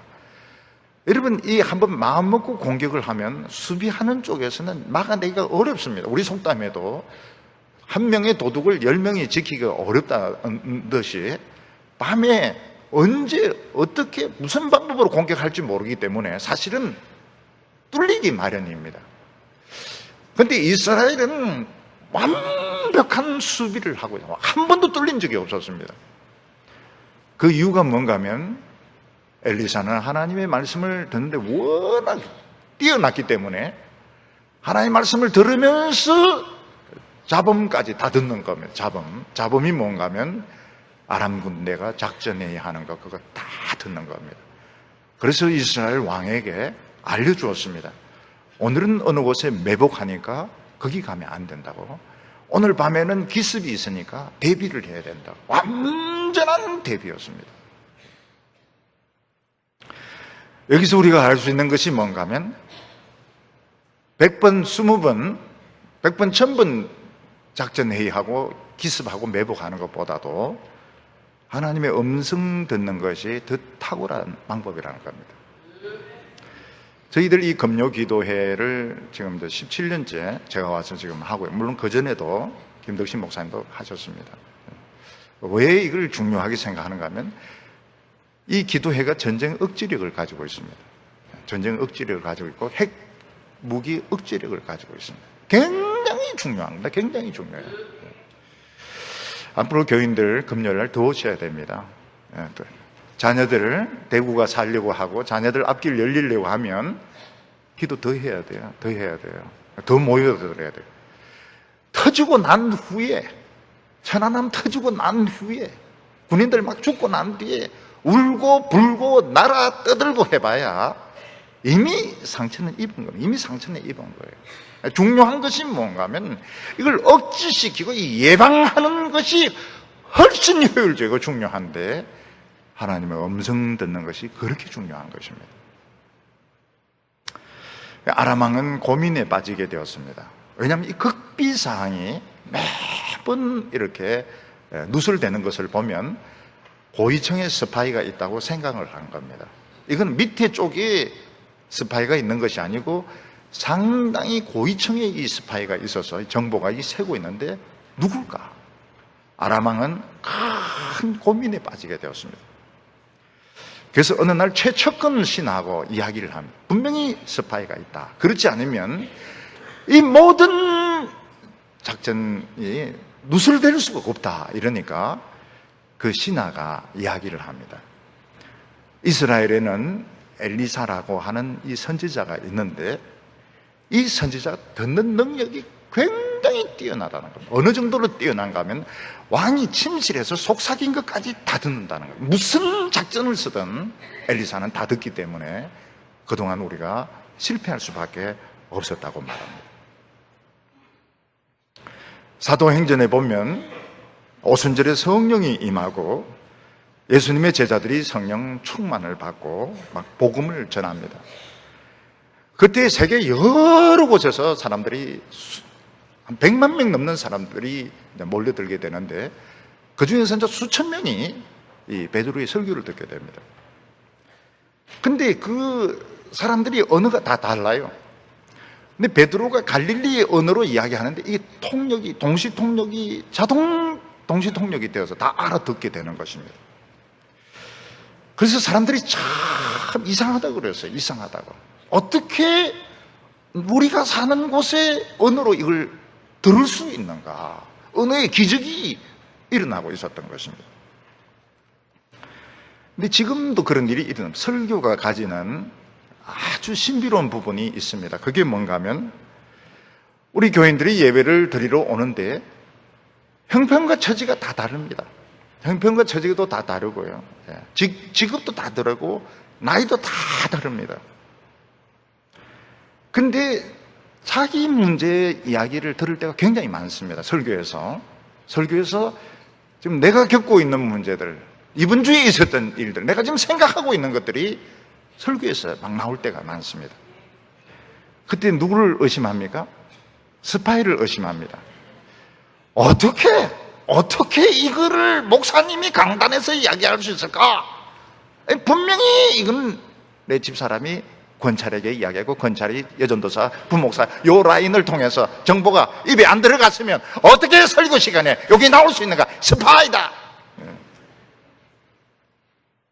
여러분, 이 한번 마음 먹고 공격을 하면 수비하는 쪽에서는 막아내기가 어렵습니다. 우리 속담에도 한 명의 도둑을 10명이 지키기가 어렵다는 듯이 밤에 언제 어떻게 무슨 방법으로 공격할지 모르기 때문에 사실은 뚫리기 마련입니다. 그런데 이스라엘은 완벽한 수비를 하고 있어요. 한 번도 뚫린 적이 없었습니다. 그 이유가 뭔가 하면 엘리사는 하나님의 말씀을 듣는데 워낙 뛰어났기 때문에 하나님의 말씀을 들으면서 잡음까지 다 듣는 겁니다. 잡음이 뭔가 하면 아람 군대가 작전해야 하는 거 그거 다 듣는 겁니다. 그래서 이스라엘 왕에게 알려주었습니다. 오늘은 어느 곳에 매복하니까 거기 가면 안 된다고. 오늘 밤에는 기습이 있으니까 대비를 해야 된다고. 완전한 대비였습니다. 여기서 우리가 알 수 있는 것이 뭔가 하면 100번, 20번, 100번, 1000번 작전회의하고 기습하고 매복하는 것보다도 하나님의 음성 듣는 것이 더 탁월한 방법이라는 겁니다. 저희들 이 금요 기도회를 지금 17년째 제가 와서 지금 하고요. 물론 그전에도 김덕신 목사님도 하셨습니다. 왜 이걸 중요하게 생각하는가 하면 이 기도회가 전쟁 억지력을 가지고 있습니다. 전쟁 억지력을 가지고 있고 핵 무기 억지력을 가지고 있습니다. 굉장히 중요합니다. 굉장히 중요해요. 앞으로 교인들 금요일날 더 오셔야 됩니다. 자녀들을 대구가 살려고 하고 자녀들 앞길 열리려고 하면 기도 더 해야 돼요. 더 해야 돼요. 더 모여들어야 돼요. 터지고 난 후에, 천안함 터지고 난 후에, 군인들 막 죽고 난 뒤에 울고 불고 날아 떠들고 해봐야 이미 상처는 입은 겁니다. 이미 상처는 입은 거예요. 중요한 것이 뭔가 하면 이걸 억지시키고 예방하는 것이 훨씬 효율적이고 중요한데 하나님의 음성 듣는 것이 그렇게 중요한 것입니다. 아람 왕은 고민에 빠지게 되었습니다. 왜냐하면 이 극비사항이 매번 이렇게 누설되는 것을 보면 고위층의 스파이가 있다고 생각을 한 겁니다. 이건 밑에 쪽에 스파이가 있는 것이 아니고 상당히 고위층의 이 스파이가 있어서 정보가 새고 있는데 누굴까? 아람 왕은 큰 고민에 빠지게 되었습니다. 그래서 어느 날 최측근 신하고 이야기를 합니다. 분명히 스파이가 있다. 그렇지 않으면 이 모든 작전이 누설될 수가 없다. 이러니까 그 신하가 이야기를 합니다. 이스라엘에는 엘리사라고 하는 이 선지자가 있는데 이 선지자가 듣는 능력이 굉장히 뛰어나다는 겁니다. 어느 정도로 뛰어난가 하면 왕이 침실에서 속삭인 것까지 다 듣는다는 겁니다. 무슨 작전을 쓰든 엘리사는 다 듣기 때문에 그동안 우리가 실패할 수밖에 없었다고 말합니다. 사도행전에 보면 오순절에 성령이 임하고 예수님의 제자들이 성령 충만을 받고 막 복음을 전합니다. 그때 세계 여러 곳에서 사람들이 한 100만 명 넘는 사람들이 몰려들게 되는데 그 중에서 이제 수천 명이 이 베드로의 설교를 듣게 됩니다. 근데 그 사람들이 언어가 다 달라요. 근데 베드로가 갈릴리 언어로 이야기하는데 이게 통역이 동시통역이 동시통역이 되어서 다 알아듣게 되는 것입니다. 그래서 사람들이 참 이상하다고 그랬어요. 이상하다고. 어떻게 우리가 사는 곳의 언어로 이걸 들을 수 있는가? 언어의 기적이 일어나고 있었던 것입니다. 근데 지금도 그런 일이 일어납니다. 설교가 가지는 아주 신비로운 부분이 있습니다. 그게 뭔가 하면 우리 교인들이 예배를 드리러 오는데 형편과 처지가 다 다릅니다. 형편과 처지도 다 다르고요. 직업도 다 다르고 나이도 다 다릅니다. 근데 자기 문제 이야기를 들을 때가 굉장히 많습니다. 설교에서 지금 내가 겪고 있는 문제들, 이번 주에 있었던 일들, 내가 지금 생각하고 있는 것들이 설교에서 막 나올 때가 많습니다. 그때 누구를 의심합니까? 스파이를 의심합니다. 어떻게 이거를 목사님이 강단에서 이야기할 수 있을까? 분명히 이건 내 집사람이 권찰에게 이야기하고 권찰이 여전도사, 부목사 요 라인을 통해서 정보가 입에 안 들어갔으면 어떻게 설교 시간에 여기 나올 수 있는가? 스파이다.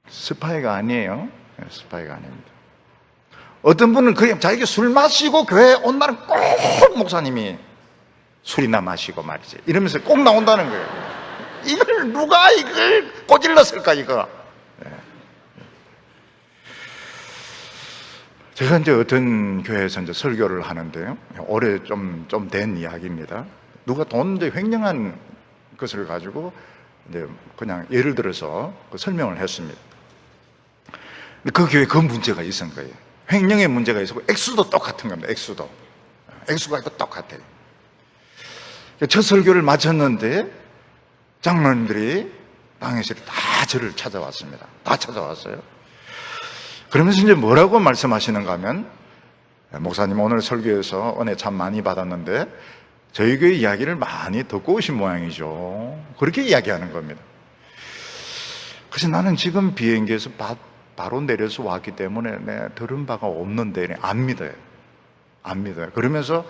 스파이가 아니에요. 스파이가 아닙니다. 어떤 분은 그냥 자기가 술 마시고 교회 온 날은 꼭 목사님이 술이나 마시고 말이지 이러면서 꼭 나온다는 거예요. 이걸 누가 이걸 꼬질렀을까 이거. 제가 이제 어떤 교회에서 이제 설교를 하는데요. 올해 좀 된 이야기입니다. 누가 돈 이제 횡령한 것을 가지고 이제 그냥 예를 들어서 그 설명을 했습니다. 근데 그 교회에 그 문제가 있은 거예요. 횡령의 문제가 있었고 액수도 똑같은 겁니다. 액수가 똑같아요. 첫 설교를 마쳤는데 장로님들이 당회실에 다 저를 찾아왔습니다. 다 찾아왔어요. 그러면서 이제 뭐라고 말씀하시는가 하면, 목사님 오늘 설교에서 은혜 참 많이 받았는데 저희 교회 이야기를 많이 듣고 오신 모양이죠. 그렇게 이야기하는 겁니다. 그래서 나는 지금 비행기에서 바로 내려서 왔기 때문에 들은 바가 없는데 안 믿어요. 그러면서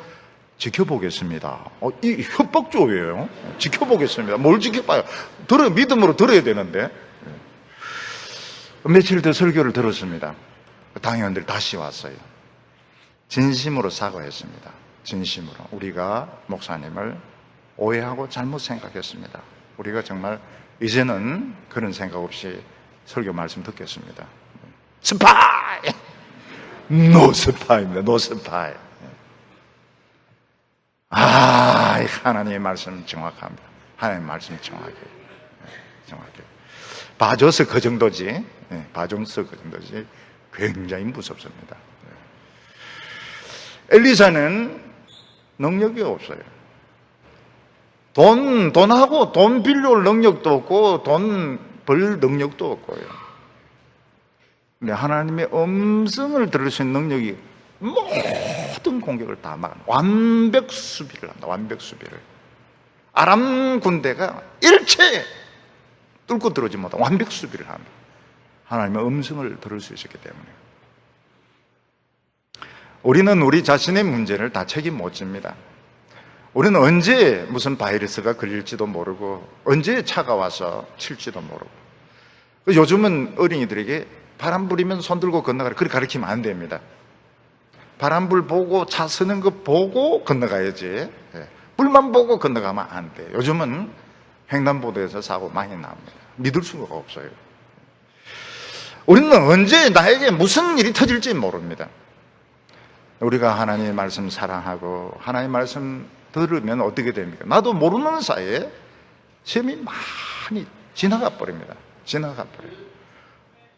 지켜보겠습니다. 이 협박조예요. 지켜보겠습니다. 뭘 지켜봐요? 믿음으로 들어야 되는데. 며칠 더 설교를 들었습니다. 당회원들이 다시 왔어요. 진심으로 사과했습니다. 진심으로. 우리가 목사님을 오해하고 잘못 생각했습니다. 우리가 정말 이제는 그런 생각 없이 설교 말씀 듣겠습니다. 스파이! 노 스파이입니다. 노 스파이. 하나님의 말씀 정확합니다. 하나님의 말씀 정확해. 봐줘서 그 정도지. 봐줘서 그 정도지. 굉장히 무섭습니다. 엘리사는 능력이 없어요. 돈하고 돈 빌려올 능력도 없고 돈 벌 능력도 없고요. 근데 하나님의 음성을 들을 수 있는 능력이 모든 공격을 다 막아. 완벽 수비를 합니다. 완벽 수비를. 아람 군대가 일체 뚫고 들어오지 못한 완벽 수비를 합니다. 하나님의 음성을 들을 수 있었기 때문에. 우리는 우리 자신의 문제를 다 책임 못 집니다. 우리는 언제 무슨 바이러스가 걸릴지도 모르고 언제 차가 와서 칠지도 모르고. 요즘은 어린이들에게 바람 불이면 손 들고 건너가라 그렇게 가르치면 안 됩니다. 바람불 보고 차 서는 거 보고 건너가야지. 불만 보고 건너가면 안 돼요. 요즘은 횡단보도에서 사고 많이 납니다. 믿을 수가 없어요. 우리는 언제 나에게 무슨 일이 터질지 모릅니다. 우리가 하나님의 말씀 사랑하고 하나님의 말씀 들으면 어떻게 됩니까? 나도 모르는 사이에 시험이 많이 지나가 버립니다.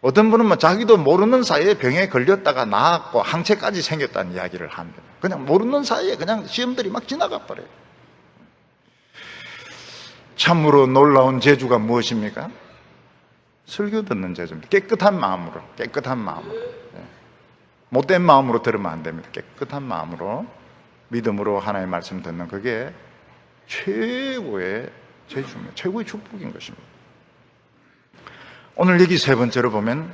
어떤 분은 자기도 모르는 사이에 병에 걸렸다가 나았고 항체까지 생겼다는 이야기를 합니다. 그냥 모르는 사이에 그냥 시험들이 막 지나가 버려요. 참으로 놀라운 재주가 무엇입니까? 설교 듣는 재주입니다. 깨끗한 마음으로. 못된 마음으로 들으면 안 됩니다. 깨끗한 마음으로 믿음으로 하나님의 말씀 듣는 그게 최고의 재주입니다. 최고의 축복인 것입니다. 오늘 여기 세 번째로 보면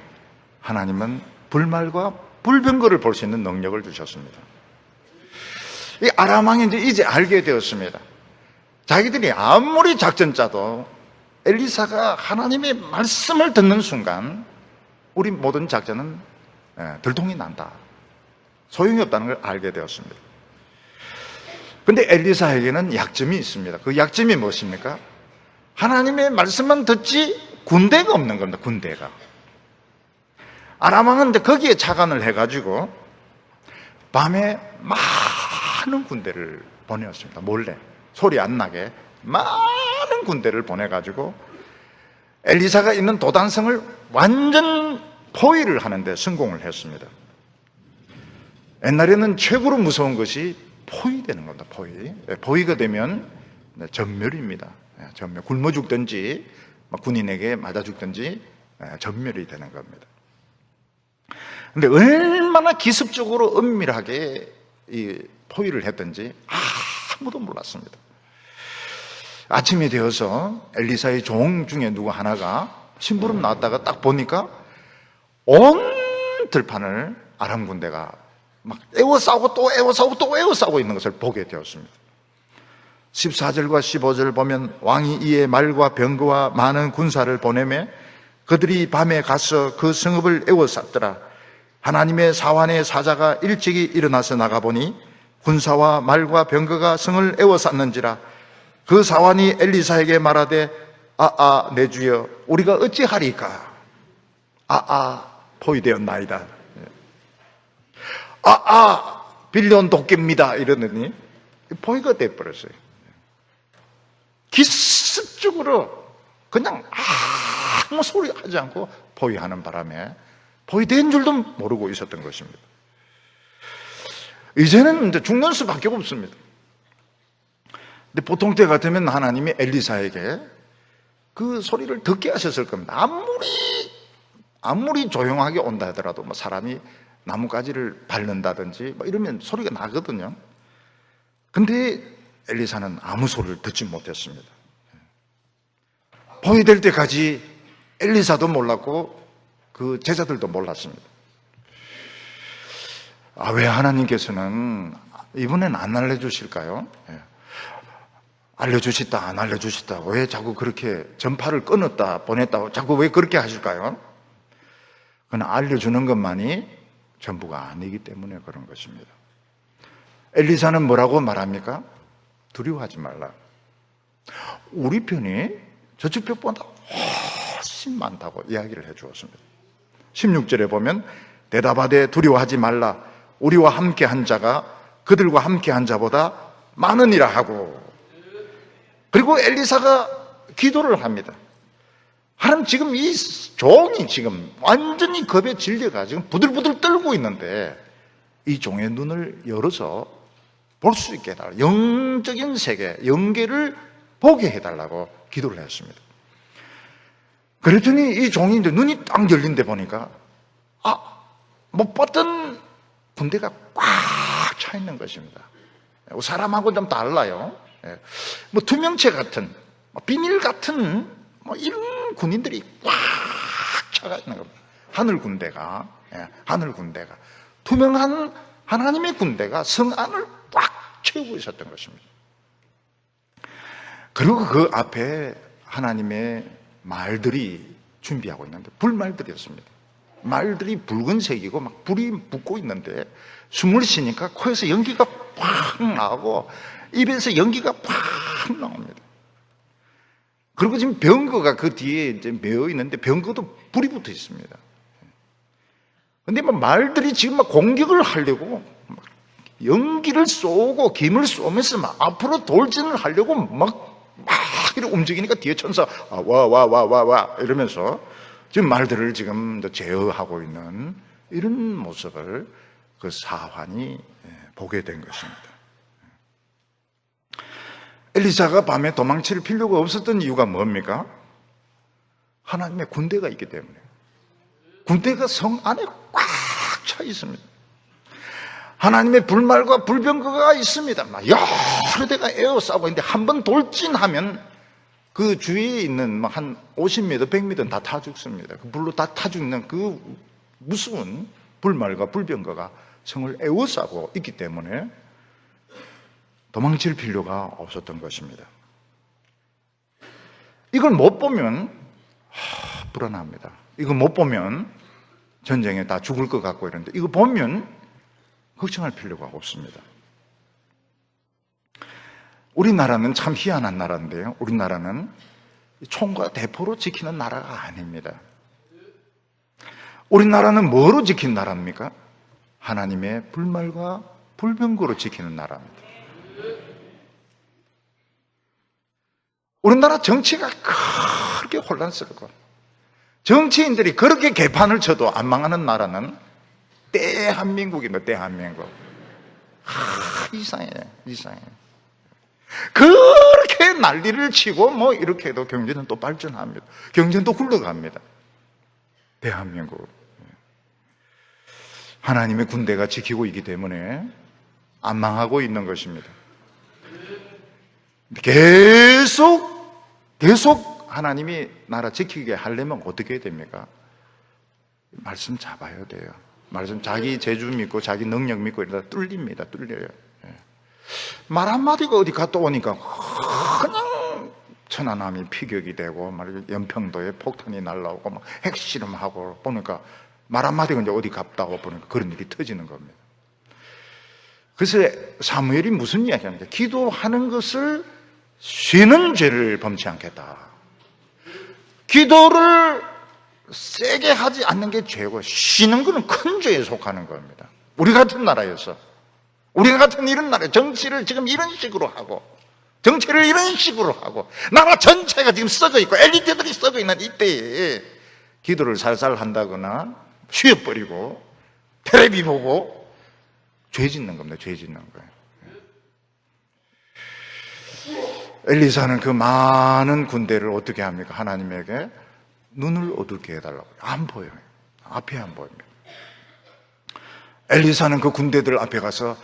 하나님은 불말과 불병거를 볼 수 있는 능력을 주셨습니다. 이 아람 왕이 이제 알게 되었습니다. 자기들이 아무리 작전 짜도 엘리사가 하나님의 말씀을 듣는 순간 우리 모든 작전은 들통이 난다. 소용이 없다는 걸 알게 되었습니다. 그런데 엘리사에게는 약점이 있습니다. 그 약점이 무엇입니까? 하나님의 말씀만 듣지 군대가 없는 겁니다. 군대가. 아람 왕은 거기에 착안을 해가지고 밤에 많은 군대를 보내었습니다. 몰래 소리 안 나게 많은 군대를 보내가지고 엘리사가 있는 도단성을 완전 포위를 하는데 성공을 했습니다. 옛날에는 최고로 무서운 것이 포위되는 겁니다. 포위가 되면 전멸입니다. 전멸. 굶어 죽든지 군인에게 맞아 죽든지 전멸이 되는 겁니다. 그런데 얼마나 기습적으로 은밀하게 이 포위를 했든지 아무도 몰랐습니다. 아침이 되어서 엘리사의 종 중에 누구 하나가 심부름 나왔다가 딱 보니까 온 들판을 아람 군대가 막 에워싸고 또 에워싸고 또 에워싸고 있는 것을 보게 되었습니다. 14절과 15절 보면 왕이 이에 말과 병거와 많은 군사를 보내매 그들이 밤에 가서 그 성읍을 에워쌌더라. 하나님의 사환의 사자가 일찍이 일어나서 나가보니 군사와 말과 병거가 성을 에워쌌는지라. 그 사환이 엘리사에게 말하되 내 주여 우리가 어찌하리까? 포위되었나이다. 빌려온 도끼입니다. 이러더니 포위가 되어버렸어요. 기습적으로 그냥 아무 소리 하지 않고 포위하는 바람에 포위된 줄도 모르고 있었던 것입니다. 이제는 이제 죽는 수밖에 없습니다. 근데 보통 때 같으면 하나님이 엘리사에게 그 소리를 듣게 하셨을 겁니다. 아무리 조용하게 온다 하더라도 뭐 사람이 나뭇가지를 밟는다든지 뭐 이러면 소리가 나거든요. 근데 엘리사는 아무 소리를 듣지 못했습니다. 포위될 때까지 엘리사도 몰랐고 그 제자들도 몰랐습니다. 왜 하나님께서는 이번엔 안 알려주실까요? 알려주시다 안 알려주시다 왜 자꾸 그렇게 전파를 끊었다 보냈다 자꾸 왜 그렇게 하실까요? 그건 알려주는 것만이 전부가 아니기 때문에 그런 것입니다. 엘리사는 뭐라고 말합니까? 두려워하지 말라. 우리 편이 저쪽 벽보다 훨씬 많다고 이야기를 해 주었습니다. 16절에 보면 대답하되 두려워하지 말라. 우리와 함께 한 자가 그들과 함께 한 자보다 많으니라 하고, 그리고 엘리사가 기도를 합니다. 하나님, 지금 이 종이 지금 완전히 겁에 질려가 지금 부들부들 떨고 있는데 이 종의 눈을 열어서 볼 수 있게 해달라. 영적인 세계, 영계를 보게 해달라고 기도를 했습니다. 그랬더니 이 종이 이제 눈이 딱 열린 데 보니까 못 봤던 군대가 꽉 차 있는 것입니다. 사람하고 좀 달라요. 뭐 투명체 같은, 비닐 같은 이런 군인들이 꽉 차가 있는 겁니다. 하늘 군대가 투명한 하나님의 군대가 성 안을 꽉 채우고 있었던 것입니다. 그리고 그 앞에 하나님의 말들이 준비하고 있는데 불말들이었습니다. 말들이 붉은색이고 막 불이 붙고 있는데 숨을 쉬니까 코에서 연기가 팍 나오고 입에서 연기가 팍 나옵니다. 그리고 지금 병거가 그 뒤에 이제 메어 있는데 병거도 불이 붙어 있습니다. 근데 막 말들이 지금 막 공격을 하려고 막 연기를 쏘고 김을 쏘면서 막 앞으로 돌진을 하려고 막 이렇게 움직이니까 뒤에 천사 와 이러면서 지금 말들을 지금 제어하고 있는 이런 모습을 그 사환이 보게 된 것입니다. 엘리사가 밤에 도망칠 필요가 없었던 이유가 뭡니까? 하나님의 군대가 있기 때문에. 군대가 성 안에 꽉 차 있습니다. 하나님의 불말과 불병거가 있습니다. 여러 대가 에워싸고 있는데 한 번 돌진하면 그 주위에 있는 한 50m, 100m 다 타 죽습니다. 그 불로 다 타 죽는 그 무서운 불말과 불병거가 성을 에워싸고 있기 때문에 도망칠 필요가 없었던 것입니다. 이걸 못 보면 불안합니다. 이거 못 보면 전쟁에 다 죽을 것 같고 이런데 이거 보면 걱정할 필요가 없습니다. 우리나라는 참 희한한 나라인데요. 우리나라는 총과 대포로 지키는 나라가 아닙니다. 우리나라는 뭐로 지킨 나라입니까? 하나님의 불말과 불병거로 지키는 나라입니다. 우리나라 정치가 그렇게 혼란스럽고 정치인들이 그렇게 개판을 쳐도 안 망하는 나라는 대한민국입니다. 대한민국. 이상해. 그렇게 난리를 치고 뭐 이렇게 해도 경제는 또 발전합니다. 경제는 또 굴러갑니다. 대한민국. 하나님의 군대가 지키고 있기 때문에 안 망하고 있는 것입니다. 계속 하나님이 나라 지키게 하려면 어떻게 해야 됩니까? 말씀 잡아야 돼요. 말씀, 자기 재주 믿고 자기 능력 믿고 이러다 뚫려요. 말 한마디가 어디 갔다 오니까 그냥 천안함이 피격이 되고 연평도에 폭탄이 날라오고 막 핵실험하고 보니까 말 한마디가 이제 어디 갔다 오고 보니까 그런 일이 터지는 겁니다. 그래서 사무엘이 무슨 이야기 합니까? 기도하는 것을 쉬는 죄를 범치 않겠다. 기도를 세게 하지 않는 게 죄고 쉬는 것은 큰 죄에 속하는 겁니다. 우리 같은 나라에서, 우리 같은 이런 나라에 정치를 지금 이런 식으로 하고 정치를 이런 식으로 하고 나라 전체가 지금 썩어 있고 엘리트들이 썩어 있는 이때에 기도를 살살 한다거나 쉬어버리고 텔레비 보고 죄 짓는 겁니다. 죄 짓는 거예요. 엘리사는 그 많은 군대를 어떻게 합니까? 하나님에게 눈을 어둡게 해달라고. 안 보여요. 앞이 안 보입니다. 엘리사는 그 군대들 앞에 가서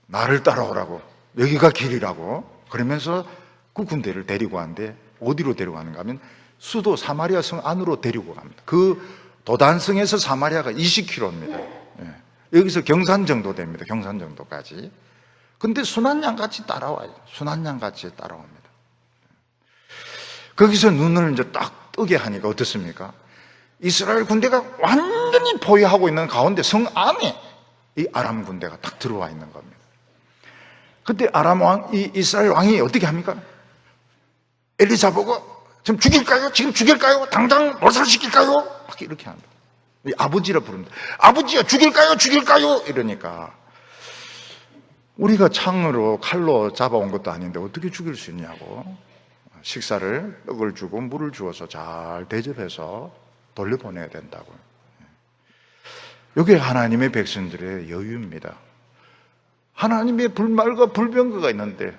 나를 따라오라고, 여기가 길이라고 그러면서 그 군대를 데리고 가는데 어디로 데려가는가 하면 수도 사마리아 성 안으로 데리고 갑니다. 그 도단성에서 사마리아가 20km입니다. 여기서 경산 정도 됩니다. 경산 정도까지. 근데 순한양같이 따라와요. 순한양같이 따라옵니다. 거기서 눈을 이제 딱 뜨게 하니까 어떻습니까? 이스라엘 군대가 완전히 포위하고 있는 가운데 성 안에 이 아람 군대가 딱 들어와 있는 겁니다. 그때 아람 왕, 이 이스라엘 왕이 어떻게 합니까? 엘리사 보고 지금 죽일까요? 지금 죽일까요? 당장 몰살시킬까요? 막 이렇게 합니다. 아버지라 부릅니다. 아버지야, 죽일까요? 죽일까요? 이러니까 우리가 창으로 칼로 잡아온 것도 아닌데 어떻게 죽일 수 있냐고. 식사를 떡을 주고 물을 주어서 잘 대접해서 돌려보내야 된다고요. 이게 하나님의 백성들의 여유입니다. 하나님의 불말과 불병거가 있는데,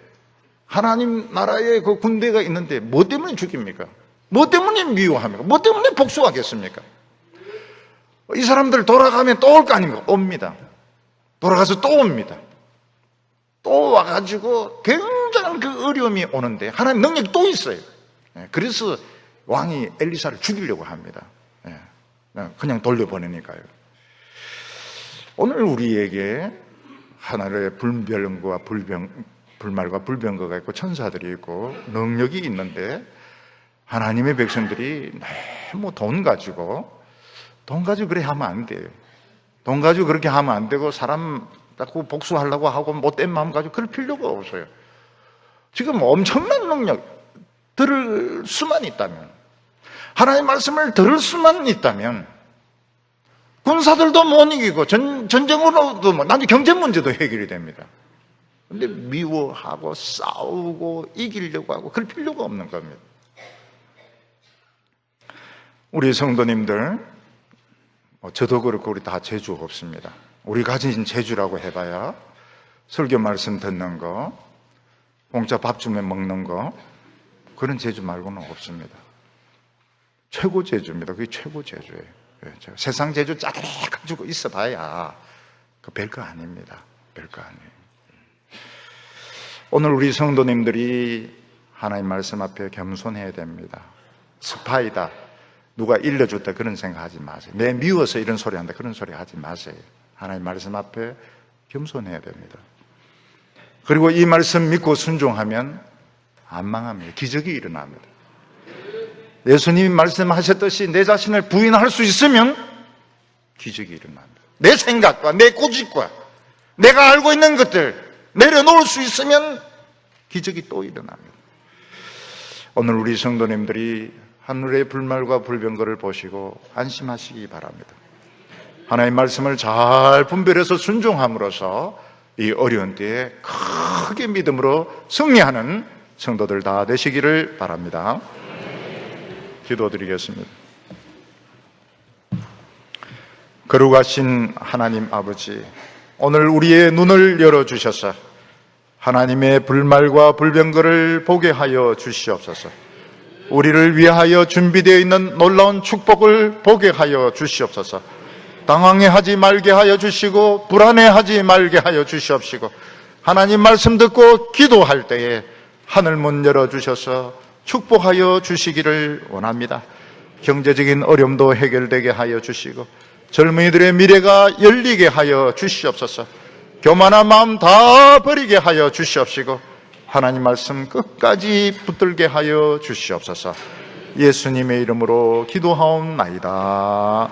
하나님 나라의 그 군대가 있는데 뭐 때문에 죽입니까? 뭐 때문에 미워합니까? 뭐 때문에 복수하겠습니까? 이 사람들 돌아가면 또 올 거 아닙니까? 옵니다. 돌아가서 또 옵니다. 또 와가지고 굉장한 그 어려움이 오는데 하나님 능력이 또 있어요. 그래서 왕이 엘리사를 죽이려고 합니다. 그냥 돌려보내니까요. 오늘 우리에게 하나님의 불말과 불병거가 있고 천사들이 있고 능력이 있는데, 하나님의 백성들이 너무 돈 가지고 그래 하면 안 돼요. 돈 가지고 그렇게 하면 안 되고, 사람 자꾸 복수하려고 하고 못된 마음 가지고 그럴 필요가 없어요. 지금 엄청난 능력, 들을 수만 있다면, 하나님의 말씀을 들을 수만 있다면 군사들도 못 이기고 전쟁으로도 나중에 경제 문제도 해결이 됩니다. 근데 미워하고 싸우고 이기려고 하고 그럴 필요가 없는 겁니다. 우리 성도님들, 저도 그렇고 우리 다 재주 없습니다. 우리 가진 재주라고 해봐야 설교 말씀 듣는 거, 공짜 밥 주면 먹는 거, 그런 재주 말고는 없습니다. 최고 재주입니다. 그게 최고 재주예요. 세상 재주 짜다리 가지고 있어봐야 그 별거 아닙니다. 별거 아니에요. 오늘 우리 성도님들이 하나님 말씀 앞에 겸손해야 됩니다. 스파이다, 누가 일러줬다 그런 생각하지 마세요. 내 미워서 이런 소리 한다 그런 소리 하지 마세요. 하나님 말씀 앞에 겸손해야 됩니다. 그리고 이 말씀 믿고 순종하면 안 망합니다. 기적이 일어납니다. 예수님이 말씀하셨듯이 내 자신을 부인할 수 있으면 기적이 일어납니다. 내 생각과 내 고집과 내가 알고 있는 것들 내려놓을 수 있으면 기적이 또 일어납니다. 오늘 우리 성도님들이 하늘의 불말과 불병거를 보시고 안심하시기 바랍니다. 하나님의 말씀을 잘 분별해서 순종함으로써 이 어려운 때에 크게 믿음으로 승리하는 성도들 다 되시기를 바랍니다. 기도드리겠습니다. 거룩하신 하나님 아버지, 오늘 우리의 눈을 열어주셔서 하나님의 불말과 불병거를 보게 하여 주시옵소서. 우리를 위하여 준비되어 있는 놀라운 축복을 보게 하여 주시옵소서. 당황해하지 말게 하여 주시고 불안해하지 말게 하여 주시옵시고, 하나님 말씀 듣고 기도할 때에 하늘문 열어주셔서 축복하여 주시기를 원합니다. 경제적인 어려움도 해결되게 하여 주시고 젊은이들의 미래가 열리게 하여 주시옵소서. 교만한 마음 다 버리게 하여 주시옵시고 하나님 말씀 끝까지 붙들게 하여 주시옵소서. 예수님의 이름으로 기도하옵나이다.